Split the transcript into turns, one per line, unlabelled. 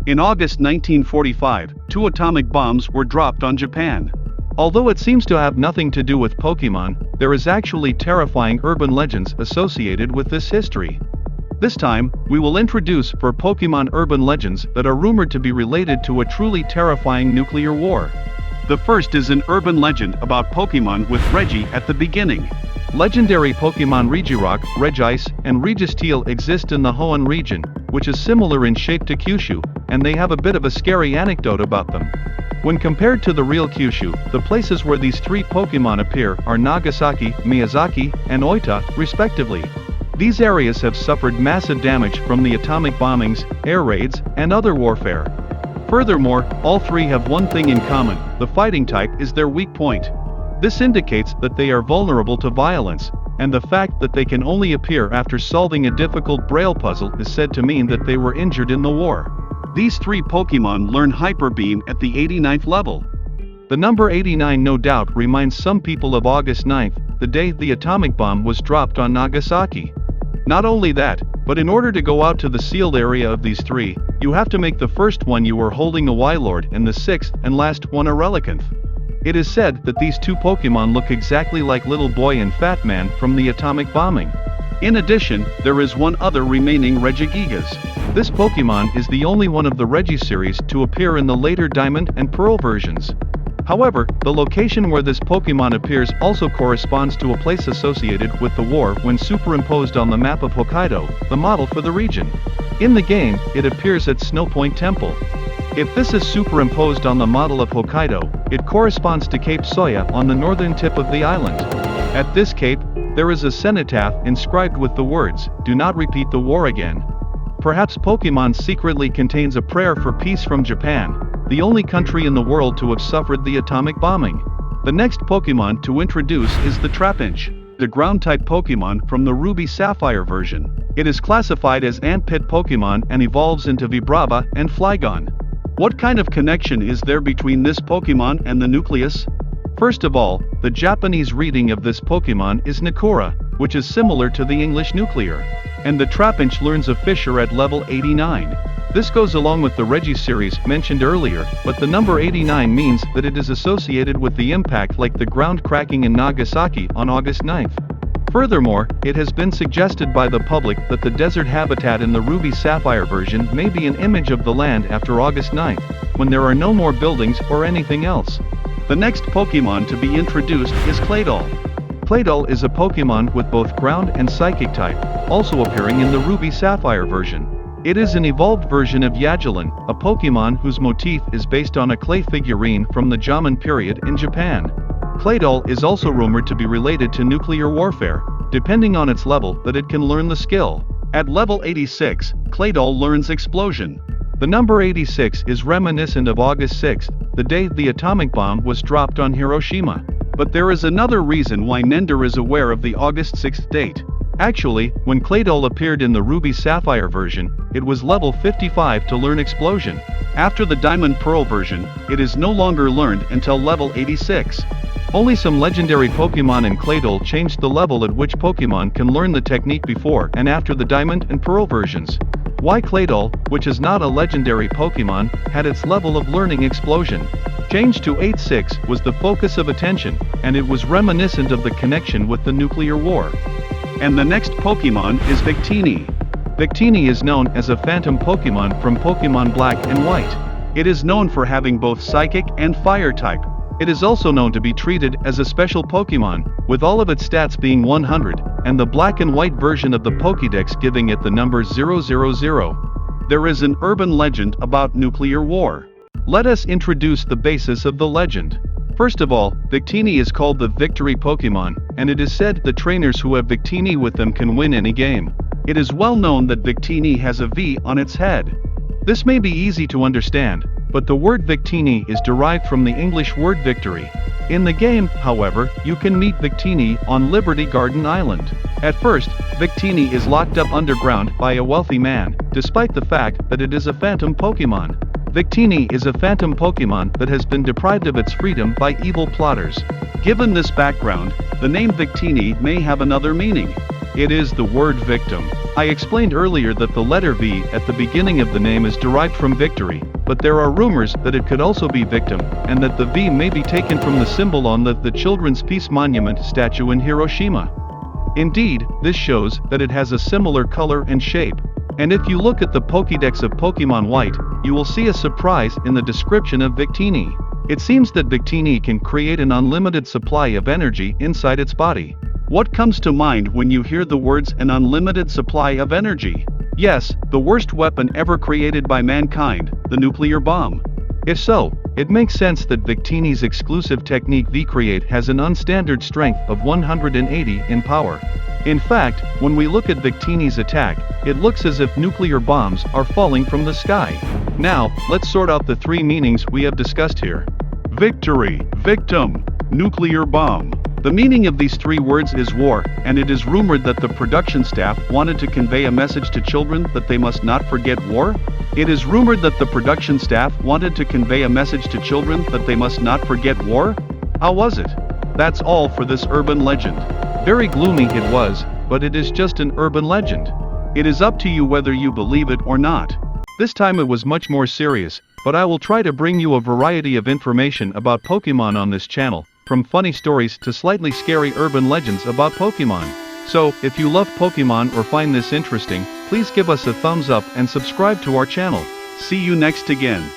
In August 1945, 2 atomic bombs were dropped on Japan.
Although it seems to have nothing to do with Pokemon, there is actually terrifying urban legends associated with this history. This time, we will introduce 4 Pokemon urban legends that are rumored to be related to a truly terrifying nuclear war.
The first is an urban legend about Pokemon with Reggie at the beginning.
Legendary Pokemon Regirock, Regice, and Registeel exist in the Hoenn region, which is similar in shape to Kyushu, and they have a bit of a scary anecdote about them. When compared to the real Kyushu, the places where these 3 Pokemon appear are Nagasaki, Miyazaki, and Oita, respectively. These areas have suffered massive damage from the atomic bombings, air raids, and other warfare. Furthermore, all 3 have one thing in common: the fighting type is their weak point. This indicates that they are vulnerable to violence, and the fact that they can only appear after solving a difficult Braille puzzle is said to mean that they were injured in the war.
These 3 Pokemon learn Hyper Beam at the 89th level.
The number 89 no doubt reminds some people of August 9th, the day the atomic bomb was dropped on Nagasaki. Not only that, but in order to go out to the sealed area of these 3, you have to make the first one you are holding a Wylord and the 6th and last one a Relicanth. It is said that these 2 Pokemon look exactly like Little Boy and Fat Man from the atomic bombing.
In addition, there is one other remaining Regigigas.
This Pokemon is the only one of the Regi series to appear in the later Diamond and Pearl versions. However, the location where this Pokemon appears also corresponds to a place associated with the war when superimposed on the map of Hokkaido, the model for the region. In the game, it appears at Snow Point Temple. If this is superimposed on the model of Hokkaido, it corresponds to Cape Soya on the northern tip of the island. At this cape, there is a cenotaph inscribed with the words, "Do not repeat the war again." Perhaps Pokemon secretly contains a prayer for peace from Japan, the only country in the world to have suffered the atomic bombing. The next Pokemon to introduce is the Trapinch, the ground-type Pokemon from the Ruby Sapphire version. It is classified as Ant-Pit Pokemon and evolves into Vibrava and Flygon. What kind of connection is there between this Pokemon and the nucleus? First of all, the Japanese reading of this Pokemon is Nakura, which is similar to the English nuclear. And the Trapinch learns a Fissure at level 89. This goes along with the Regi series mentioned earlier, but the number 89 means that it is associated with the impact like the ground cracking in Nagasaki on August 9th. Furthermore, it has been suggested by the public that the desert habitat in the Ruby Sapphire version may be an image of the land after August 9th, when there are no more buildings or anything else.
The next Pokemon to be introduced is Claydol.
Claydol is a Pokemon with both ground and psychic type, also appearing in the Ruby Sapphire version. It is an evolved version of Yajalin, a Pokemon whose motif is based on a clay figurine from the Jomon period in Japan. Claydol is also rumored to be related to nuclear warfare, depending on its level that it can learn the skill.
At level 86, Claydol learns Explosion.
The number 86 is reminiscent of August 6th, the day the atomic bomb was dropped on Hiroshima.
But there is another reason why Nender is aware of the August 6th date.
Actually, when Claydol appeared in the Ruby Sapphire version, it was level 55 to learn Explosion.
After the Diamond Pearl version, it is no longer learned until level 86.
Only some legendary Pokemon in Claydol changed the level at which Pokemon can learn the technique before and after the Diamond and Pearl versions. Why Claydol, which is not a legendary Pokemon, had its level of learning Explosion changed to 8-6 was the focus of attention, and it was reminiscent of the connection with the nuclear war.
And the next Pokemon is Victini.
Victini is known as a phantom Pokemon from Pokemon Black and White.
It is known for having both Psychic and Fire type.
It is also known to be treated as a special Pokemon, with all of its stats being 100, and the black and white version of the Pokédex giving it the number 000.
There is an urban legend about nuclear war.
Let us introduce the basis of the legend. First of all, Victini is called the Victory Pokemon, and it is said the trainers who have Victini with them can win any game.
It is well known that Victini has a V on its head.
This may be easy to understand, but the word Victini is derived from the English word victory. In the game, however, you can meet Victini on Liberty Garden Island. At first, Victini is locked up underground by a wealthy man, despite the fact that it is a phantom Pokemon. Victini is a phantom Pokemon that has been deprived of its freedom by evil plotters.
Given this background, the name Victini may have another meaning.
It is the word victim. I explained earlier that the letter V at the beginning of the name is derived from victory, but there are rumors that it could also be victim, and that the V may be taken from the symbol on the Children's Peace Monument statue in Hiroshima. Indeed, this shows that it has a similar color and shape. And if you look at the Pokédex of Pokemon White, you will see a surprise in the description of Victini. It seems that Victini can create an unlimited supply of energy inside its body.
What comes to mind when you hear the words an unlimited supply of energy? Yes, the worst weapon ever created by mankind, the nuclear bomb.
If so, it makes sense that Victini's exclusive technique V-Create has an unstandard strength of 180 in power. In fact, when we look at Victini's attack, it looks as if nuclear bombs are falling from the sky. Now, let's sort out the three meanings we have discussed here.
Victory, victim, nuclear bomb. The meaning of these three words is war, and it is rumored that the production staff wanted to convey a message to children that they must not forget war. It is rumored that the production staff wanted to convey a message to children that they must not forget war. How was it? That's all for this urban legend.
Very gloomy it was, but it is just an urban legend.
It is up to you whether you believe it or not.
This time it was much more serious, but I will try to bring you a variety of information about Pokemon on this channel, from funny stories to slightly scary urban legends about Pokemon. So, if you love Pokemon or find this interesting, please give us a thumbs up and subscribe to our channel.
See you next again.